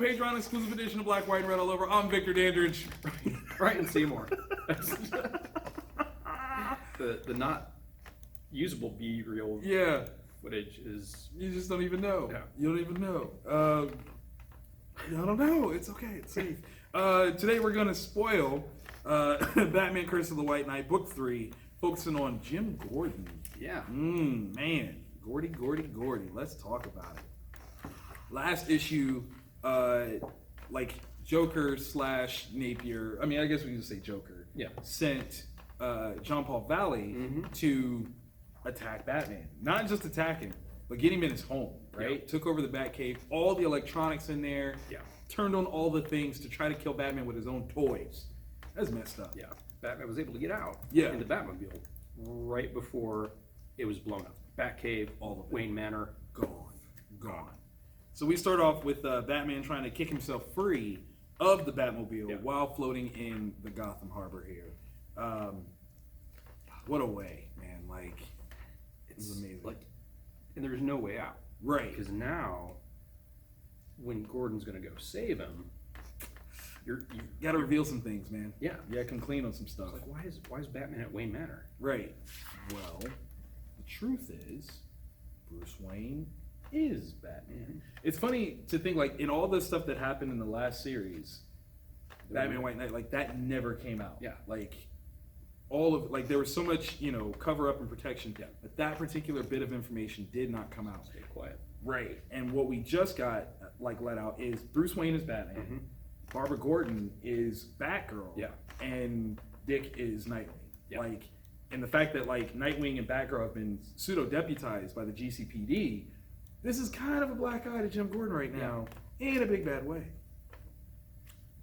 Patreon exclusive edition of Black, White, and Red all over. I'm Victor Dandridge. Ryan Seymour. the not usable B-reel Yeah. footage is... You just don't even know. Yeah. You don't even know. I don't know. It's okay. It's safe. Today we're going to spoil Batman Curse of the White Knight, Book 3, focusing on Jim Gordon. Yeah. Man. Gordy. Let's talk about it. Last issue, like Joker / Napier, I mean, I guess we can just say Joker, Yeah. sent John Paul Valley to attack Batman. Not just attack him, but get him in his home, right? Yeah. Took over the Batcave, all the electronics in there, Yeah. turned on all the things to try to kill Batman with his own toys. That's messed up. Yeah. Batman was able to get out Yeah. in the Batmobile right before it was blown up. Batcave, All of it. Wayne Manor. Gone. So we start off with Batman trying to kick himself free of the Batmobile Yeah. while floating in the Gotham Harbor here. What a way, man. Like, it's amazing. Like, and there's no way out. Right. Because now, when Gordon's going to go save him, you got to reveal some things, man. Yeah. You got to come clean on some stuff. It's like, why is Batman at Wayne Manor? Right. Well, the truth is, Bruce Wayne is Batman. It's funny to think, like, in all this stuff that happened in the last series, Batman White Knight, like, that never came out. Yeah. Like, all of, like, there was so much, cover up and protection. Yeah. But that particular bit of information did not come out. Stay quiet. Right. And what we just got, like, let out is Bruce Wayne is Batman. Barbara Gordon is Batgirl. Yeah. And Dick is Nightwing. Yeah. Like, and the fact that, like, Nightwing and Batgirl have been pseudo-deputized by the GCPD, this is kind of a black eye to Jim Gordon right now, in a big bad way.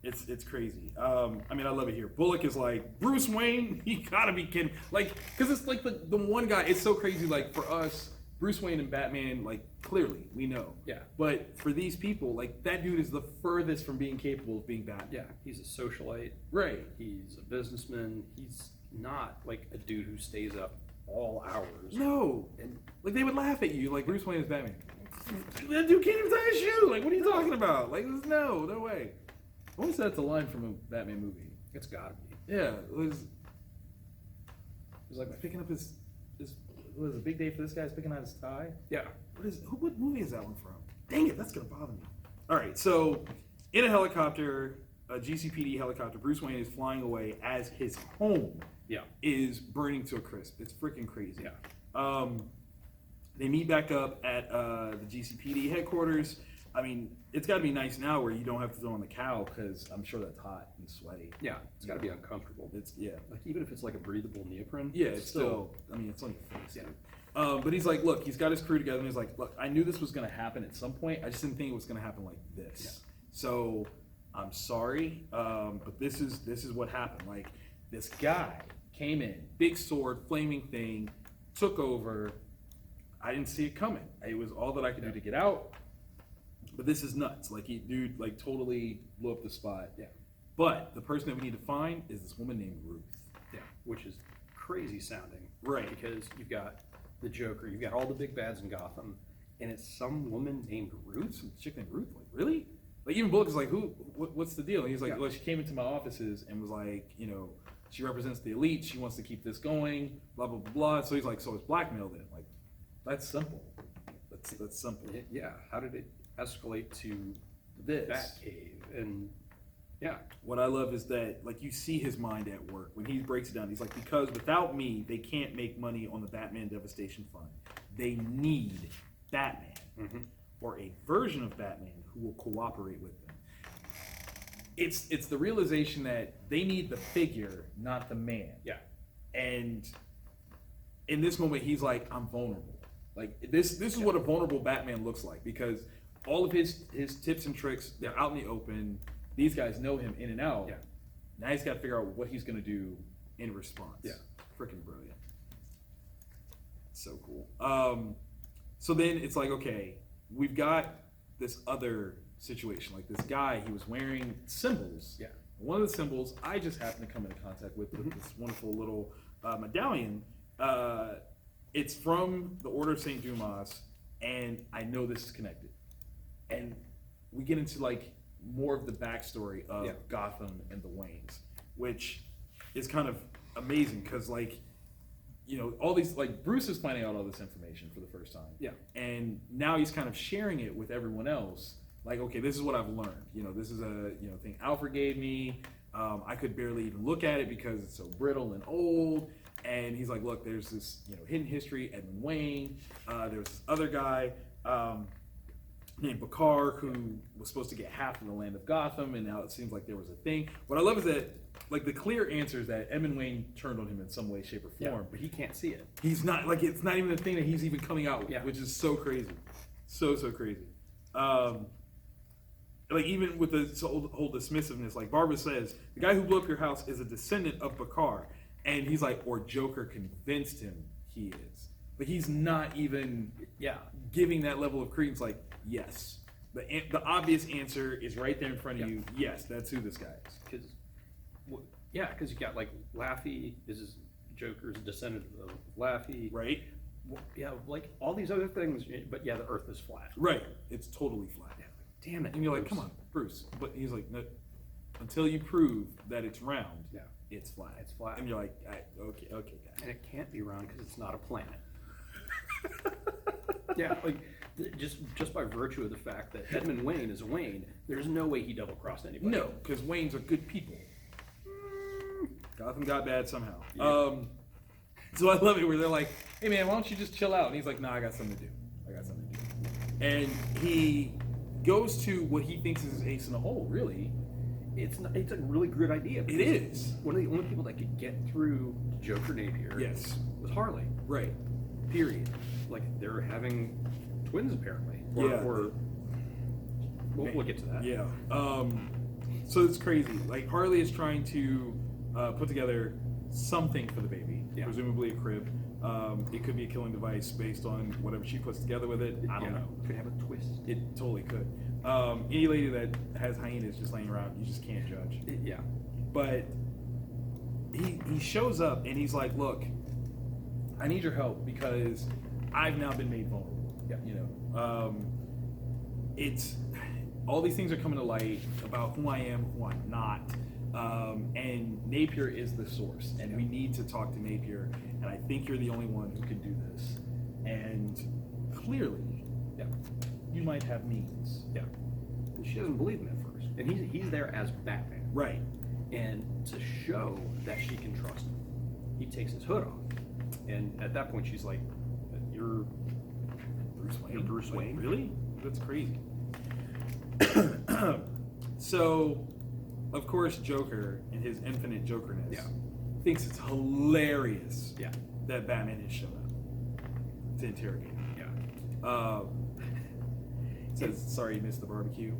It's crazy. I mean, I love it here. Bullock is like, Bruce Wayne, you gotta be kidding. Like, because it's like the one guy, it's so crazy, like, for us, Bruce Wayne and Batman, like, clearly, we know. Yeah. But for these people, like, that dude is the furthest from being capable of being Batman. Yeah, he's a socialite. Right. He's a businessman. He's not like a dude who stays up all hours. No. And, like, they would laugh at you, like, Bruce Wayne is Batman. That dude can't even tie his shoe. Like, what are you talking about? Like, no way. I wonder if that's a line from a Batman movie. It's gotta be. Yeah, it was like picking up his what was it, a big day for this guy's picking out his tie? Yeah. What movie is that one from? Dang it, that's gonna bother me. Alright, so in a helicopter, a GCPD helicopter, Bruce Wayne is flying away as his home is burning to a crisp. It's freaking crazy. Yeah. They meet back up at the GCPD headquarters. I mean, it's got to be nice now where you don't have to throw on the cowl because I'm sure that's hot and sweaty. Yeah, it's got to be uncomfortable. Yeah. Like, even if it's like a breathable neoprene. Yeah, it's still, I mean, it's on your face. Yeah. But he's like, look, he's got his crew together, and he's like, look, I knew this was going to happen at some point. I just didn't think it was going to happen like this. Yeah. So I'm sorry, but this is what happened. Like, this guy came in, big sword, flaming thing, took over. I didn't see it coming. It was all that I could do to get out. But this is nuts. Like, dude, like, totally blew up the spot. Yeah. But the person that we need to find is this woman named Ruth. Yeah, which is crazy sounding. Right. Because you've got the Joker, you've got all the big bads in Gotham, and it's some woman named Ruth. Some chick named Ruth. Like, really? Like, even Bullock is like, what's the deal? And he's like, Yeah. well, she came into my offices and was like, she represents the elite. She wants to keep this going, blah, blah, blah, blah. So he's like, so it's blackmail then. Like, that's simple. That's simple. Yeah, how did it escalate to This. Batcave? And yeah. What I love is that, like, you see his mind at work when he breaks it down. He's like, because without me, they can't make money on the Batman Devastation Fund. They need Batman or a version of Batman who will cooperate with them. It's the realization that they need the figure, not the man. Yeah. And in this moment, he's like, I'm vulnerable. Like, this is what a vulnerable Batman looks like, because all of his tips and tricks, they're out in the open. These guys know him in and out. Yeah. Now he's got to figure out what he's going to do in response. Yeah. Freaking brilliant. So cool. So then it's like, okay, we've got this other situation. Like, this guy, he was wearing symbols. Yeah. One of the symbols I just happened to come into contact with this wonderful little medallion. It's from the Order of St. Dumas, and I know this is connected. And we get into, like, more of the backstory of Yeah. Gotham and the Waynes, which is kind of amazing because, like, you know, all these, like, Bruce is finding out all this information for the first time. Yeah. And now he's kind of sharing it with everyone else. Like, okay, this is what I've learned. You know, this is a, you know, thing Alfred gave me. I could barely even look at it because it's so brittle and old. And he's like, look, there's this, you know, hidden history, Edmund Wayne. There's this other guy named Bakar who was supposed to get half of the land of Gotham, and now it seems like there was a thing. What I love is that, like, the clear answer is that Edmund Wayne turned on him in some way, shape, or form. But he can't see it. He's not, like, it's not even a thing that he's even coming out with, which is so crazy. So crazy. Like, even with the whole dismissiveness, like Barbara says, the guy who blew up your house is a descendant of Bakar. And he's like, or Joker convinced him he is. But he's not even giving that level of credence, like, yes. The obvious answer is right there in front of you. Yes, that's who this guy is. Because you got, like, Laffy is Joker's descendant of Laffy. Right? Yeah, like all these other things, but yeah, the Earth is flat. Right. It's totally flat. Yeah. Damn it. And you're like, come on, Bruce. But he's like, no, until you prove that it's round, it's flat. It's flat. And you're like, okay, guys. And it can't be round because it's not a planet. Yeah, like just by virtue of the fact that Edmund Wayne is a Wayne, there's no way he double-crossed anybody. No, because Waynes are good people. Gotham got bad somehow. Yeah. So I love it where they're like, hey man, why don't you just chill out? And he's like, nah, I got something to do. And he goes to what he thinks is his ace in the hole, really. It's a really good idea. It is. One of the only people that could get through Joker Napier was Harley. Right. Period. Like, they're having twins, apparently. Yeah. We'll get to that. Yeah. So it's crazy. Like, Harley is trying to put together something for the baby, presumably a crib. It could be a killing device based on whatever she puts together with it. I don't know. Could have a twist. It totally could. Any lady that has hyenas just laying around, you just can't judge. Yeah. But he shows up and he's like, look, I need your help because I've now been made vulnerable. Yeah. You know, it's all these things are coming to light about who I am, who I'm not. And Napier is the source, and we need to talk to Napier, and I think you're the only one who can do this. And clearly, you might have means. Yeah. And she doesn't believe him at first. And he's there as Batman. Right. And to show that she can trust him, he takes his hood off. And at that point, she's like, you're Bruce Wayne? You're Bruce Wayne? Really? That's crazy. So, of course, Joker, in his infinite Jokerness, thinks it's hilarious that Batman has shown up to interrogate him. Says, sorry you missed the barbecue,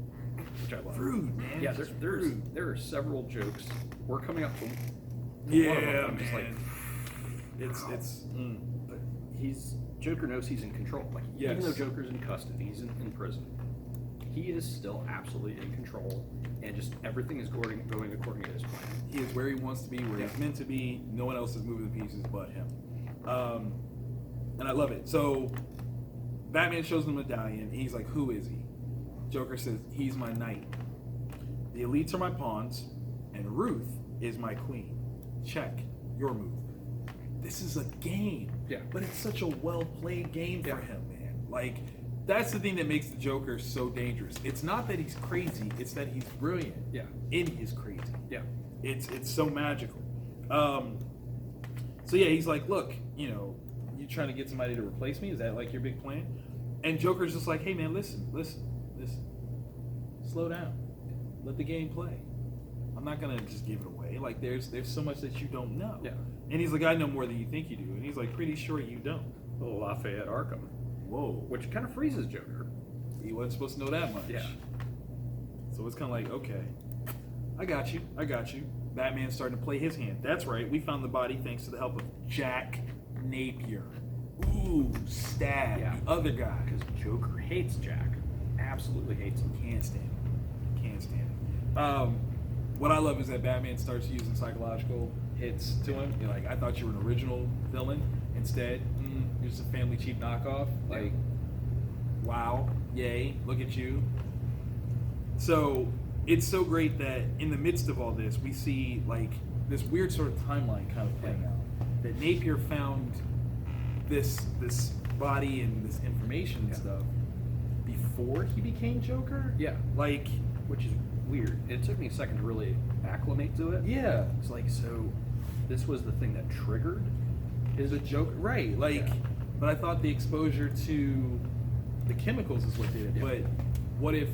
which I love. Rude, man. Yeah, there are several jokes. We're coming up to one of them. I'm just like, but Joker knows he's in control. Like, even though Joker's in custody, he's in prison, he is still absolutely in control, and just everything is going according to his plan. He is where he wants to be, where he's meant to be. No one else is moving the pieces but him. And I love it. So Batman shows him the medallion, and he's like, who is he? Joker says, he's my knight. The elites are my pawns, and Ruth is my queen. Check your move. This is a game. Yeah. But it's such a well-played game for him, man. Like, that's the thing that makes the Joker so dangerous. It's not that he's crazy, it's that he's brilliant in his crazy. Yeah. It's so magical. So yeah, he's like, look, you know, you trying to get somebody to replace me? Is that like your big plan? And Joker's just like, hey man, listen. Slow down. Let the game play. I'm not gonna just give it away. Like there's so much that you don't know. Yeah. And he's like, I know more than you think you do. And he's like, pretty sure you don't. Little Lafayette Arkham. Whoa. Which kind of freezes Joker. He wasn't supposed to know that much. Yeah. So it's kind of like, okay, I got you. Batman's starting to play his hand. That's right. We found the body thanks to the help of Jack Napier. Ooh, stab. Yeah. The other guy. Because Joker hates Jack. Absolutely hates him. Can't stand it. What I love is that Batman starts using psychological hits to him. You're like, I thought you were an original villain. Instead, you're just a family cheap knockoff. Like, wow, yay, look at you. So it's so great that in the midst of all this, we see like this weird sort of timeline kind of playing out. That Napier found this body and this information and stuff before he became Joker. Yeah. Like, which is weird. It took me a second to really acclimate to it. yeah, It's like, so this was the thing that triggered is a Joker, right? Like, Yeah. but I thought the exposure to the chemicals is what did it. Yeah. But what if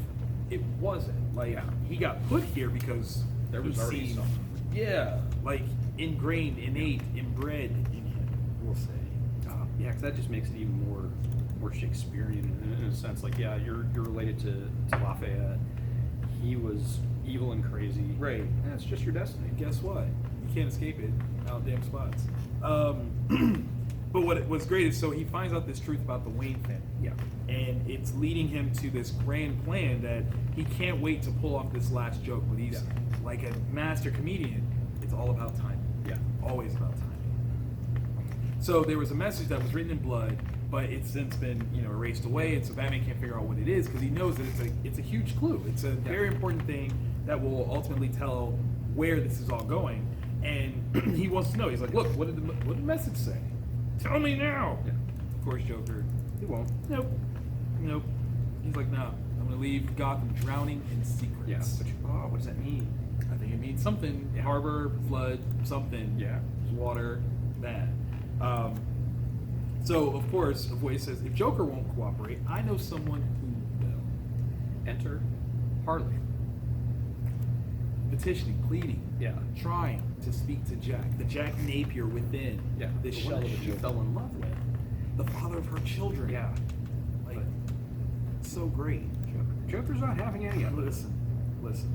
it wasn't? Like, Yeah. he got put here because There was he's already seen- something. Yeah, like ingrained, innate, inbred in him. We'll say. Yeah, because that just makes it even more Shakespearean in a sense. Like, yeah, you're related to Lafayette. He was evil and crazy. Right. And it's just your destiny. Guess what? You can't escape it. Out damn spots. But what's great is so he finds out this truth about the Wayne family. Yeah. And it's leading him to this grand plan that he can't wait to pull off this last joke. But he's like a master comedian. It's all about timing. Yeah. Always about timing. So there was a message that was written in blood, but it's since been erased away, and so Batman can't figure out what it is because he knows that it's a huge clue. It's a very important thing that will ultimately tell where this is all going, and he wants to know. He's like, look, what did the message say? Tell me now. Yeah. Of course, Joker. He won't. Nope. He's like, no, I'm gonna leave Gotham drowning in secrets. Yeah. But, what does that mean? I think it means something. Yeah. Harbor, flood, something. Yeah. Water, that. So, of course, Avoid says, if Joker won't cooperate, I know someone who will. Enter Harley. Petitioning, pleading, Yeah. trying to speak to Jack, the Jack Napier within Yeah. this The shell one of that a she Joker. fell in love with. The father of her children. Yeah. Like, so great. Joker's not having any of it. Listen.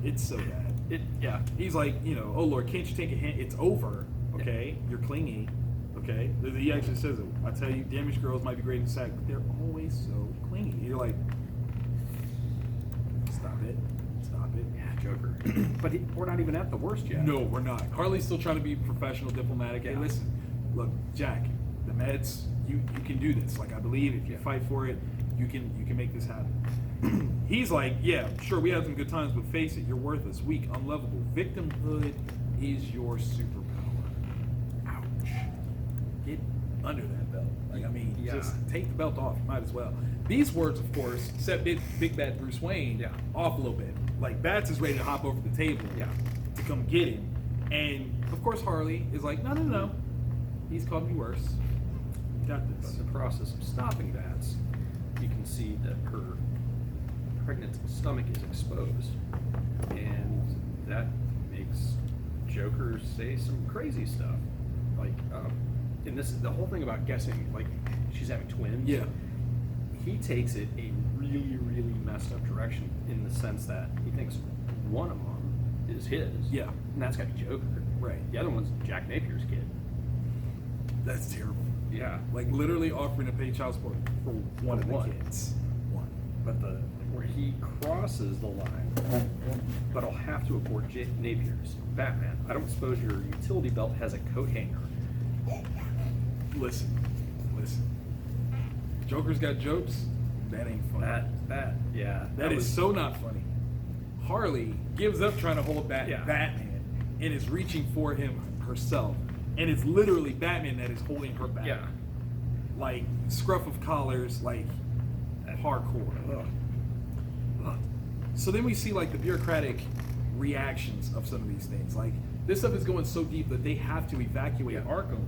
It's so bad. Yeah. He's like, oh Lord, can't you take a hint? It's over, okay? You're clingy, okay? He actually says it. I tell you, damaged girls might be great in sex, but they're always so clingy. You're like, stop it. Yeah, Joker. But we're not even at the worst yet. No, we're not. Harley's still trying to be professional, diplomatic. Hey, Yeah. listen, look, Jack, the meds, you can do this. Like, I believe if you fight for it, you can make this happen. He's like, yeah, sure, we had some good times, but face it, you're worthless, weak, unlovable. Victimhood is your superpower. Ouch. Get under that belt. Like, I mean, just take the belt off. Might as well. These words, of course, set big bad Bruce Wayne off a little bit. Like, Bats is ready to hop over the table to come get him. And, of course, Harley is like, no. He's called me worse. You got this. In the process of stopping Bats, you can see that her pregnant stomach is exposed, and that makes Joker say some crazy stuff. Like, and this is the whole thing about guessing, like, she's having twins. Yeah. He takes it a really, really messed up direction in the sense that he thinks one of them is his. Yeah. And that's got to be Joker. Right. The other one's Jack Napier's kid. That's terrible. Yeah. Like, literally offering to pay child support for one of the kids. One. But where he crosses the line, but I'll have to abort Napier's. Batman, I don't suppose your utility belt has a coat hanger. Listen. Joker's got jokes. That ain't funny. That is so not funny. Harley gives up trying to hold back Batman and is reaching for him herself. And it's literally Batman that is holding her back. Yeah. Like, scruff of collars, like, hardcore. Ugh. So then we see, like, the bureaucratic reactions of some of these things. Like, this stuff is going so deep that they have to evacuate Arkham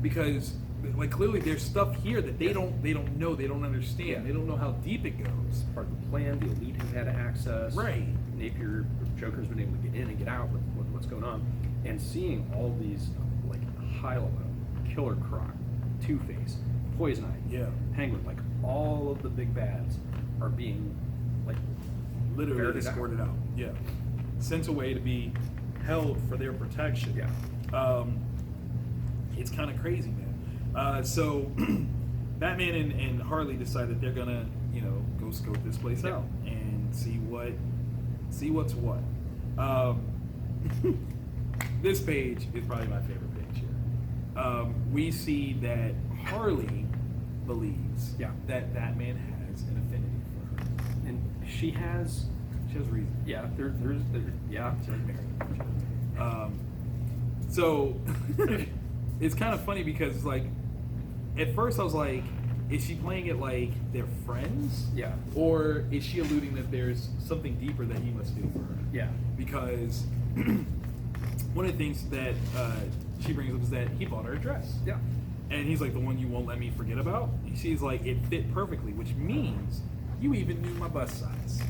because, like, clearly there's stuff here that they don't know, they don't understand, Yeah. they don't know how deep it goes. Part of the plan, the elite have had access. Right. Napier, Joker's been able to get in and get out with what's going on. And seeing all these, like, Hilo, Killer Croc, Two-Face, Poison Ivy, Penguin, like, all of the big bads are being, like, Literally ferreted escorted out. Yeah. Sent away to be held for their protection. Yeah. It's kind of crazy, man. So Batman and Harley decide that they're gonna, go scope this place out and see what's what. This page is probably my favorite page here. We see that Harley believes that Batman has an affinity for her. And she has She has reason. Yeah, yeah. She has married. So it's kind of funny because like at first I was like, is she playing it like they're friends? Yeah. Or is she alluding that there's something deeper that he must feel for her? Yeah. Because one of the things that she brings up is that he bought her a dress. Yeah. And he's like, the one you won't let me forget about? And she's like, it fit perfectly, which means you even knew my bust size.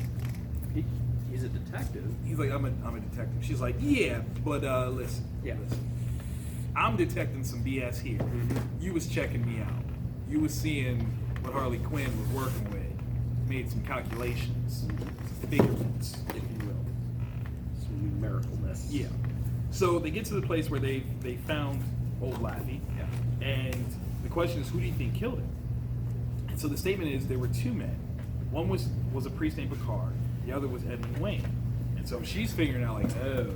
He's a detective. He's like, I'm a detective. She's like, yeah, but listen. Yeah. Listen. I'm detecting some BS here. You was checking me out. You was seeing what Harley Quinn was working with. Made some calculations, some figurements, if you will. Some numericalness. Yeah. So they get to the place where they found old Laffy. Yeah. And the question is, who do you think killed him? And so the statement is there were two men. One was a priest named Picard. The other was Edmund Wayne. And so she's figuring out like, oh,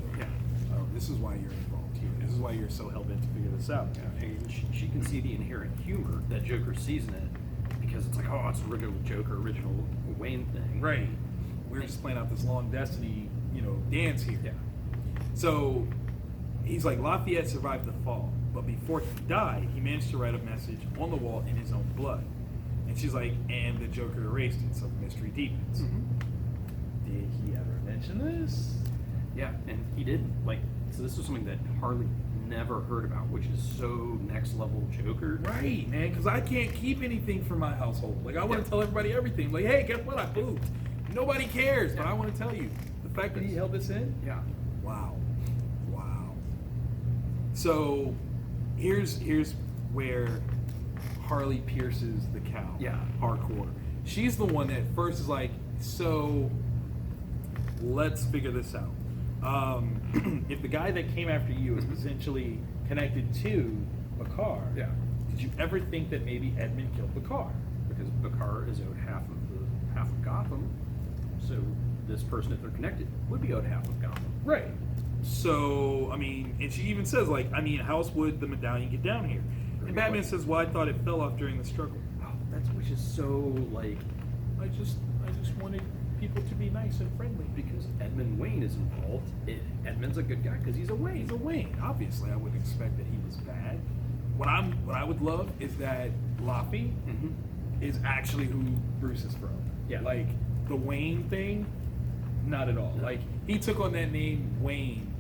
this is why you're involved here. This is why you're so hell bent to figure this out. Yeah, and she can see the inherent humor that Joker sees in it because it's like, oh, it's a original Joker, original Wayne thing. Right. We're just playing out this long destiny, dance here. Yeah. So he's like, Lafayette survived the fall, but before he died, he managed to write a message on the wall in his own blood. And she's like, and the Joker erased it, so the mystery deepens. Did he ever mention this? Yeah, and he did. So this was something that Harley never heard about, which is so next level Joker. Right, man, because I can't keep anything from my household. Like, I want to tell everybody everything. Like, hey, guess what? I pooped. Nobody cares, but I want to tell you. The fact that he held this in? Yeah. Wow. So, here's where Harley pierces the cow. Yeah. Hardcore. She's the one that first is like, so let's figure this out. If the guy that came after you is potentially connected to Bakar, Yeah. did you ever think that maybe Edmund killed Bakar? Because Bakar is owed half of Gotham, so this person, if they're connected, would be owed half of Gotham. Right. So, I mean, and she even says, like, how else would the medallion get down here? And Batman says, well, I thought it fell off during the struggle. Oh, which is so, I just wanted people to be nice and friendly. because Edmund Wayne is involved. Edmund's a good guy because he's a Wayne. He's a Wayne. Obviously, I wouldn't expect that he was bad. What I would love is that Laffy is actually who Bruce is from. Yeah. Like, the Wayne thing, not at all. No. Like, he took on that name Wayne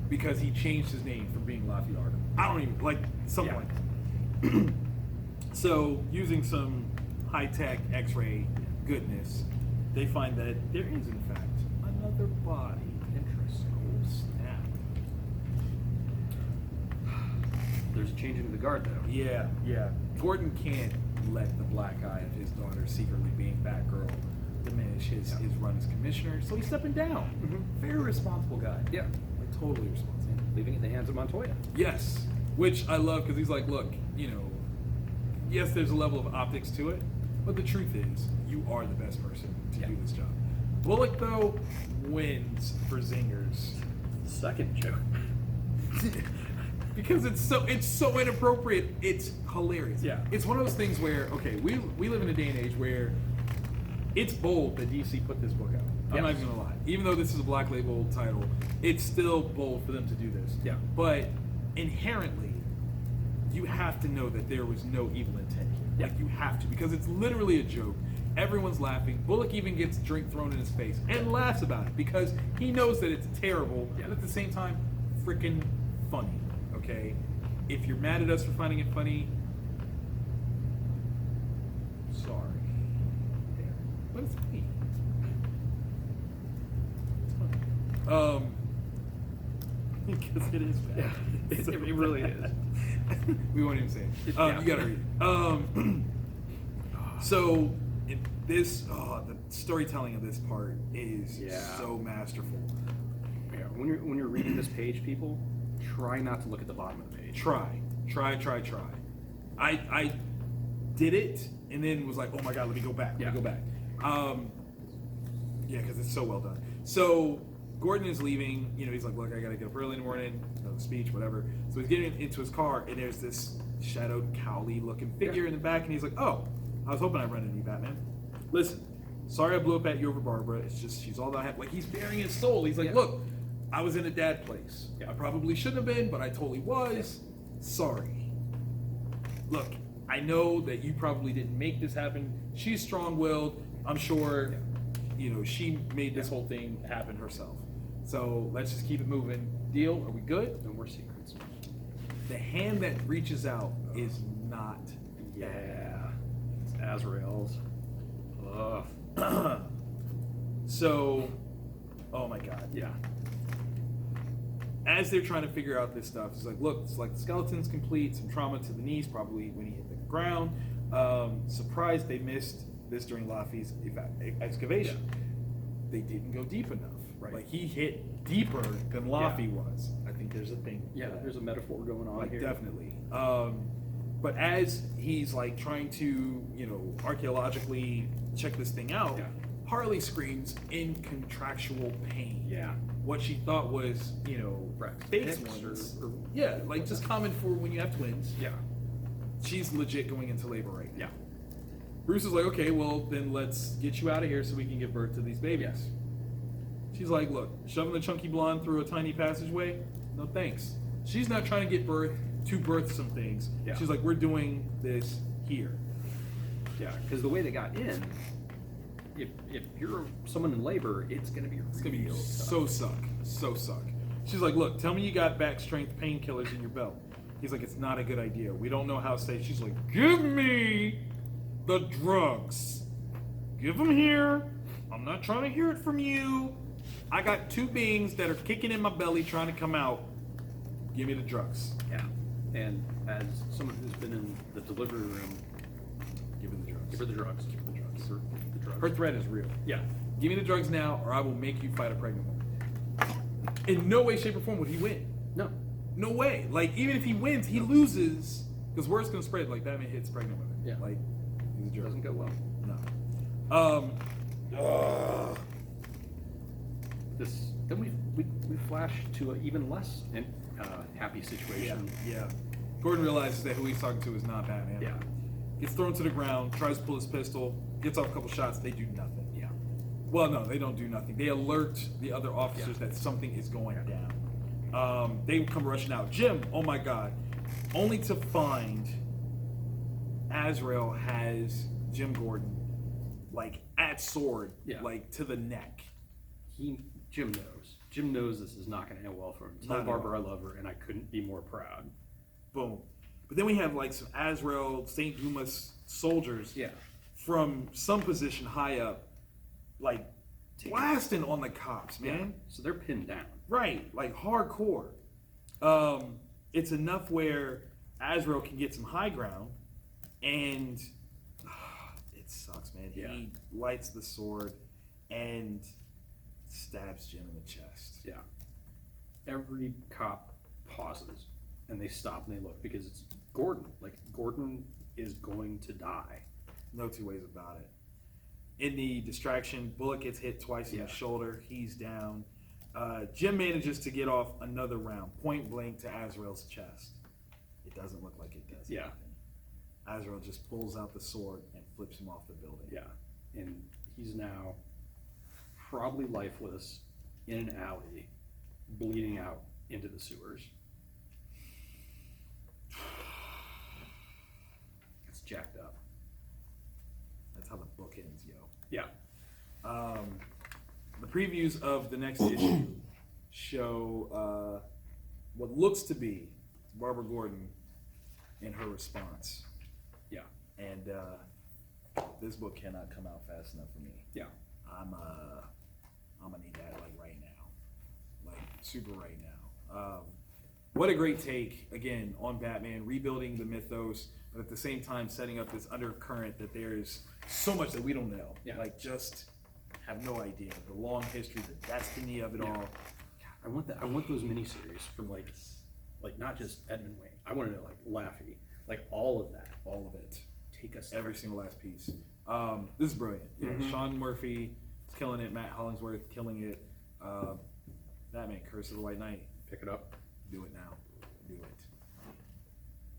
because he changed his name from being Laffy Arkham. I don't even, something like that. So, using some high-tech X-ray goodness, they find that there is, in fact, another body. Interesting. Oh, snap. There's a change in the guard, though. Yeah. Gordon can't let the black eye of his daughter secretly being Batgirl diminish his run as commissioner, so he's stepping down. Very responsible guy. Yeah. Totally responsible. Leaving it in the hands of Montoya. Yes, which I love because he's like, look, yes, there's a level of optics to it, but the truth is, you are the best person to do this job. Bullock, though, wins for zingers. Second joke. Because it's so inappropriate, it's hilarious. Yeah. It's one of those things where, okay, we live in a day and age where it's bold that DC put this book out. I'm not even gonna lie. Even though this is a Black Label title, it's still bold for them to do this. Yeah. But inherently, you have to know that there was no evil intent here. Yeah. Like, you have to, because it's literally a joke. Everyone's laughing. Bullock even gets drink thrown in his face and laughs about it because he knows that it's terrible, but at the same time, freaking funny. Okay? If you're mad at us for finding it funny, sorry. But it's funny. It's funny. Because it is bad. It really is. We won't even say it. You gotta read it. So, the storytelling of this part is so masterful. Yeah, when you're reading this page, people, try not to look at the bottom of the page. Try. I did it and then was like, oh my god, let me go back. Because it's so well done. So Gordon is leaving. He's like, look, I gotta get up early in the morning. Another speech, whatever. So he's getting into his car, and there's this shadowed, cowly looking figure in the back, and he's like, oh, I was hoping I'd run into you, Batman. Listen, sorry I blew up at you over Barbara. It's just she's all that I have. Like he's bearing his soul. He's like, Yeah. look, I was in a dad place. Yeah. I probably shouldn't have been, but I totally was. Sorry. Look, I know that you probably didn't make this happen. She's strong-willed. I'm sure, you know, she made this whole thing happen herself. So let's just keep it moving. Deal? Are we good? No more secrets. The hand that reaches out is not. Yeah. It's Azrael's. Ugh. So, oh my God. Yeah. As they're trying to figure out this stuff, it's like, look, it's like the skeleton's complete, some trauma to the knees, probably when he hit the ground. Surprised they missed this during Laffy's excavation. Yeah. They didn't go deep enough. Right. Like he hit deeper than Laffy was. I think there's a thing. Yeah, for that. there's a metaphor going on Like here. definitely. But as he's like trying to, you know, archaeologically check this thing out, Yeah. Harley screams in contractual pain. Yeah. What she thought was, you know, Braxton face Hicks ones. or Yeah, like just common for when you have twins. Yeah. She's legit going into labor right now. Yeah. Bruce is like, okay, well then let's get you out of here so we can give birth to these babies. Yes. She's like, look, shoving the chunky blonde through a tiny passageway? No thanks. She's not trying to get birth some things. Yeah. She's like, we're doing this here. Yeah, because the way they got in, if you're someone in labor, it's gonna be real tough. so suck. She's like, look, tell me you got back strength painkillers in your belt. He's like, it's not a good idea. We don't know how safe. She's like, give me the drugs. Give them here. I'm not trying to hear it from you. I got two beings that are kicking in my belly trying to come out. Give me the drugs. Yeah, and as someone who's been in the delivery room, Give her the drugs. give her the drugs. Give her the drugs. Give her the drugs. Her threat is real. Yeah. Give me the drugs now, or I will make you fight a pregnant woman. In no way, shape, or form would he win. No. No way. Like, even if he wins, he loses. Because word's gonna spread. Like, Batman hits pregnant women. Yeah. Like, he's a jerk. Doesn't go well. No. Then we flash to an even less happy situation. Yeah. Gordon realizes that who he's talking to is not Batman. Yeah. Gets thrown to the ground, tries to pull his pistol, gets off a couple shots, they do nothing. Yeah. Well, no, they don't do nothing. They alert the other officers that something is going down. They come rushing out. Jim, oh my God. Only to find Azrael has Jim Gordon, like, at sword, Yeah. like, to the neck. Jim knows. Jim knows this is not going to end well for him. Tell Not at Barbara all. I love her, and I couldn't be more proud. Boom. But then we have, like, some Azrael, St. Dumas soldiers Yeah. from some position high up, like, blasting on the cops, man. So they're pinned down. Right, like hardcore. It's enough where Azrael can get some high ground, and it sucks, man. Yeah. He lights the sword and stabs Jim in the chest. Yeah. Every cop pauses and they stop and they look because it's Gordon. Like, Gordon is going to die. No two ways about it. In the distraction, Bullock gets hit twice in the shoulder. He's down. Jim manages to get off another round, point blank to Azrael's chest. It doesn't look like it does. Yeah. anything. Azrael just pulls out the sword and flips him off the building. Yeah. And he's now probably lifeless in an alley, bleeding out into the sewers. It's jacked up. That's how the book ends, yo. Yeah. The previews of the next issue show what looks to be Barbara Gordon in her response. Yeah. And this book cannot come out fast enough for me. Yeah. I'm gonna need that like right now, like super right now. What a great take again on Batman, rebuilding the mythos, but at the same time setting up this undercurrent that there's so much that we don't know. Yeah. Like just have no idea the long history, the destiny of it Yeah. all. I want those miniseries from like not just Edmund Wayne. I want to know like Laffy, like all of that. All of it. Take us Every there. single last piece. This is brilliant. You know, Mhm. Sean Murphy is killing it. Matt Hollingsworth killing it. Batman, Curse of the White Knight. Pick it up. Do it now. Do it.